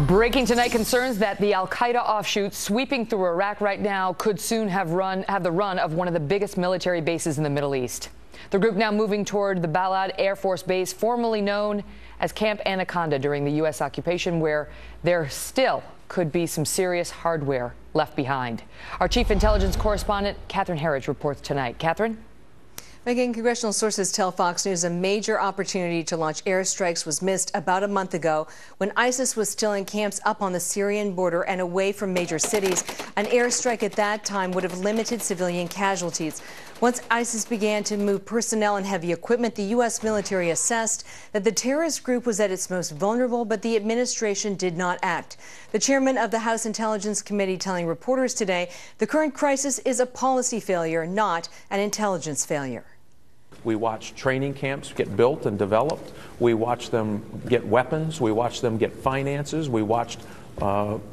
Breaking tonight, concerns that the Al-Qaeda offshoot sweeping through Iraq right now could soon have the run of one of the biggest military bases in the Middle East. The group now moving toward the Balad Air Force Base, formerly known as Camp Anaconda during the U.S. occupation, where there still could be some serious hardware left behind. Our chief intelligence correspondent, Catherine Herridge, reports tonight. Catherine? Megan, congressional sources tell Fox News a major opportunity to launch airstrikes was missed about a month ago when ISIS was still in camps up on the Syrian border and away from major cities. An airstrike at that time would have limited civilian casualties. Once ISIS began to move personnel and heavy equipment, the U.S. military assessed that the terrorist group was at its most vulnerable, but the administration did not act. The chairman of the House Intelligence Committee telling reporters today the current crisis is a policy failure, not an intelligence failure. We watched training camps get built and developed. We watched them get weapons. We watched them get finances. We watched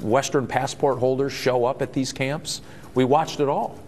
Western passport holders show up at these camps. We watched it all.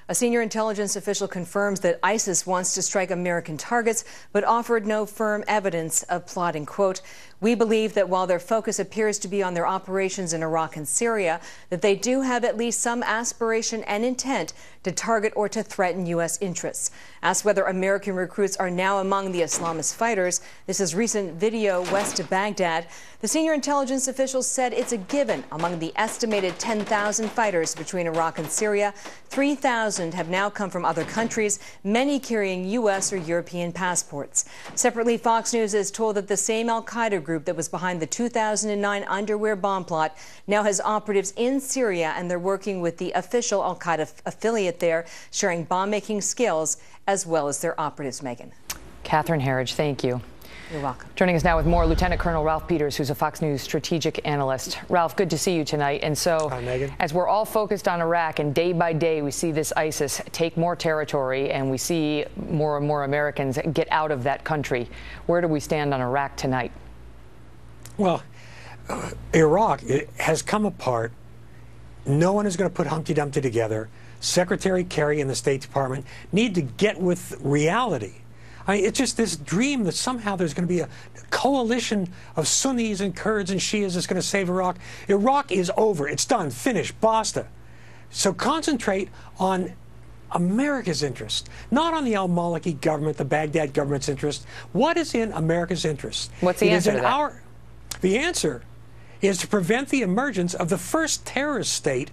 A senior intelligence official confirms that ISIS wants to strike American targets, but offered no firm evidence of plotting. Quote, "We believe that while their focus appears to be on their operations in Iraq and Syria, that they do have at least some aspiration and intent to target or to threaten U.S. interests." Asked whether American recruits are now among the Islamist fighters, this is recent video west of Baghdad, the senior intelligence official said it's a given. Among the estimated 10,000 fighters between Iraq and Syria, 3,000 have now come from other countries, many carrying U.S. or European passports. Separately, Fox News is told that the same Al-Qaeda group that was behind the 2009 underwear bomb plot now has operatives in Syria, and they're working with the official Al-Qaeda affiliate there, sharing bomb-making skills as well as their operatives. Megan. Catherine Herridge, thank you. You're welcome. Joining us now with more, Lieutenant Colonel Ralph Peters, who's a Fox News strategic analyst. Ralph, good to see you tonight. And so, hi, Megan. As we're all focused on Iraq, and day by day we see this ISIS take more territory, and we see more and more Americans get out of that country, where do we stand on Iraq tonight? Well, Iraq has come apart. No one is going to put Humpty Dumpty together. Secretary Kerry and the State Department need to get with reality. I mean, it's just this dream that somehow there's going to be a coalition of Sunnis and Kurds and Shias that's going to save Iraq. Iraq is over. It's done. Finished. Basta. So concentrate on America's interest, not on the al-Maliki government, the Baghdad government's interest. What is in America's interest? What's the answer to that? The answer is to prevent the emergence of the first terrorist state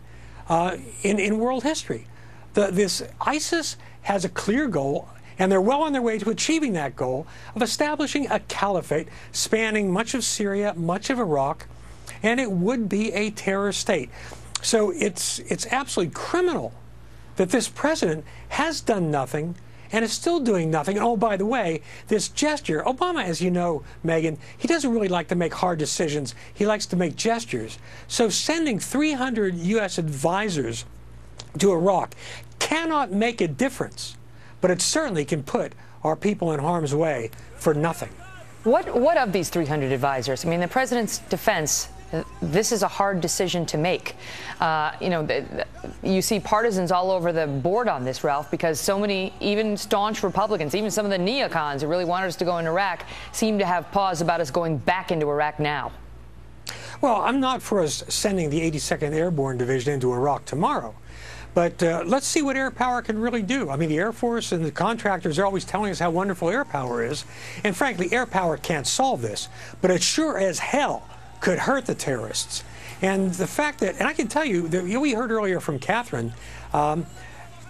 in world history. This ISIS has a clear goal, and they're well on their way to achieving that goal of establishing a caliphate spanning much of Syria, much of Iraq, and it would be a terrorist state. So it's absolutely criminal that this president has done nothing and is still doing nothing. And oh, by the way, this gesture, Obama, as you know, Megan, he doesn't really like to make hard decisions. He likes to make gestures. So sending 300 U.S. advisors to Iraq cannot make a difference, but it certainly can put our people in harm's way for nothing. What of these 300 advisors? I mean, the president's defense, this is a hard decision to make. You see partisans all over the board on this, Ralph, because so many, even staunch Republicans, even some of the neocons who really wanted us to go in Iraq, seem to have pause about us going back into Iraq now. Well, I'm not for us sending the 82nd Airborne Division into Iraq tomorrow. But let's see what air power can really do. I mean, the Air Force and the contractors are always telling us how wonderful air power is. And frankly, air power can't solve this. But it sure as hell could hurt the terrorists. And the fact that, and I can tell you, that we heard earlier from Catherine,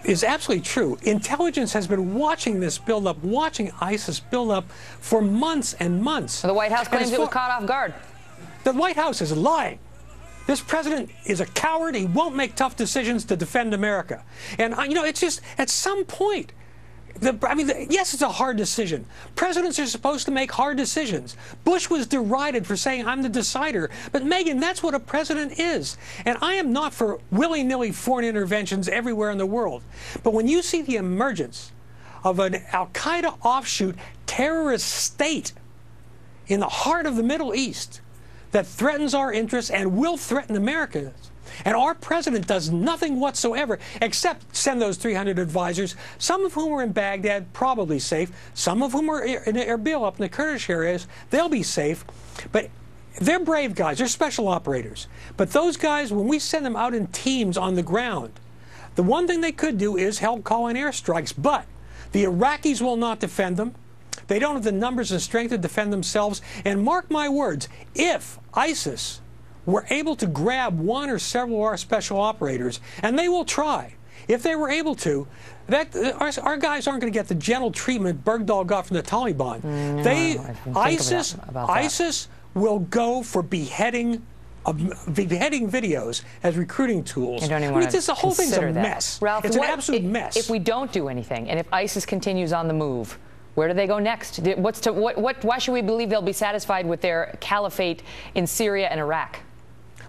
is absolutely true. Intelligence has been watching this build up, watching ISIS build up for months and months. The White House claims it was caught off guard. The White House is lying. This president is a coward. He won't make tough decisions to defend America. And, it's just, at some point, yes, it's a hard decision. Presidents are supposed to make hard decisions. Bush was derided for saying, I'm the decider. But, Megan, that's what a president is. And I am not for willy-nilly foreign interventions everywhere in the world. But when you see the emergence of an Al-Qaeda offshoot terrorist state in the heart of the Middle East that threatens our interests and will threaten Americans, and our president does nothing whatsoever except send those 300 advisors, some of whom are in Baghdad, probably safe, some of whom are in Erbil up in the Kurdish areas, they'll be safe. But they're brave guys. They're special operators. But those guys, when we send them out in teams on the ground, the one thing they could do is help call in airstrikes. But the Iraqis will not defend them. They don't have the numbers and strength to defend themselves. And mark my words, if ISIS were able to grab one or several of our special operators, and they will try, if they were able to, our guys aren't going to get the gentle treatment Bergdahl got from the Taliban. ISIS will go for beheading videos as recruiting tools. I mean, the whole thing's a mess. Ralph, it's an absolute mess. If we don't do anything, and if ISIS continues on the move, where do they go next? Why should we believe they'll be satisfied with their caliphate in Syria and Iraq?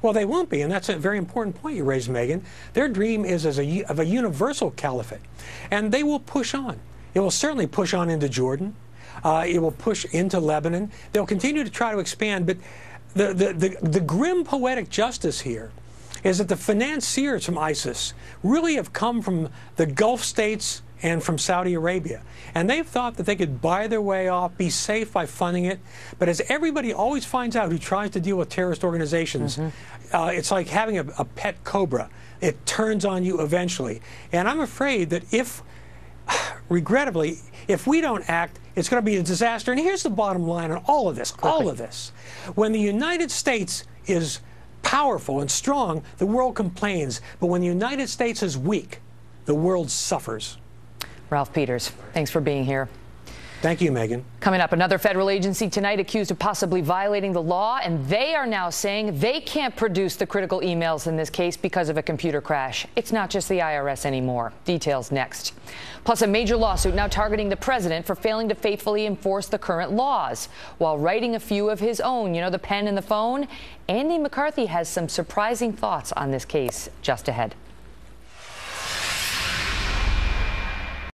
Well, they won't be, and that's a very important point you raised, Megan. Their dream is of a universal caliphate, and they will push on. It will certainly push on into Jordan. It will push into Lebanon. They'll continue to try to expand, but the grim poetic justice here is that the financiers from ISIS really have come from the Gulf states and from Saudi Arabia. And they've thought that they could buy their way off, be safe by funding it. But as everybody always finds out who tries to deal with terrorist organizations, it's like having a pet cobra. It turns on you eventually. And I'm afraid that regrettably, if we don't act, it's going to be a disaster. And here's the bottom line on all of this, When the United States is powerful and strong, the world complains. But when the United States is weak, the world suffers. Ralph Peters, thanks for being here. Thank you, Megan. Coming up, another federal agency tonight accused of possibly violating the law, and they are now saying they can't produce the critical emails in this case because of a computer crash. It's not just the IRS anymore. Details next. Plus, a major lawsuit now targeting the president for failing to faithfully enforce the current laws while writing a few of his own. You know, the pen and the phone? Andy McCarthy has some surprising thoughts on this case just ahead.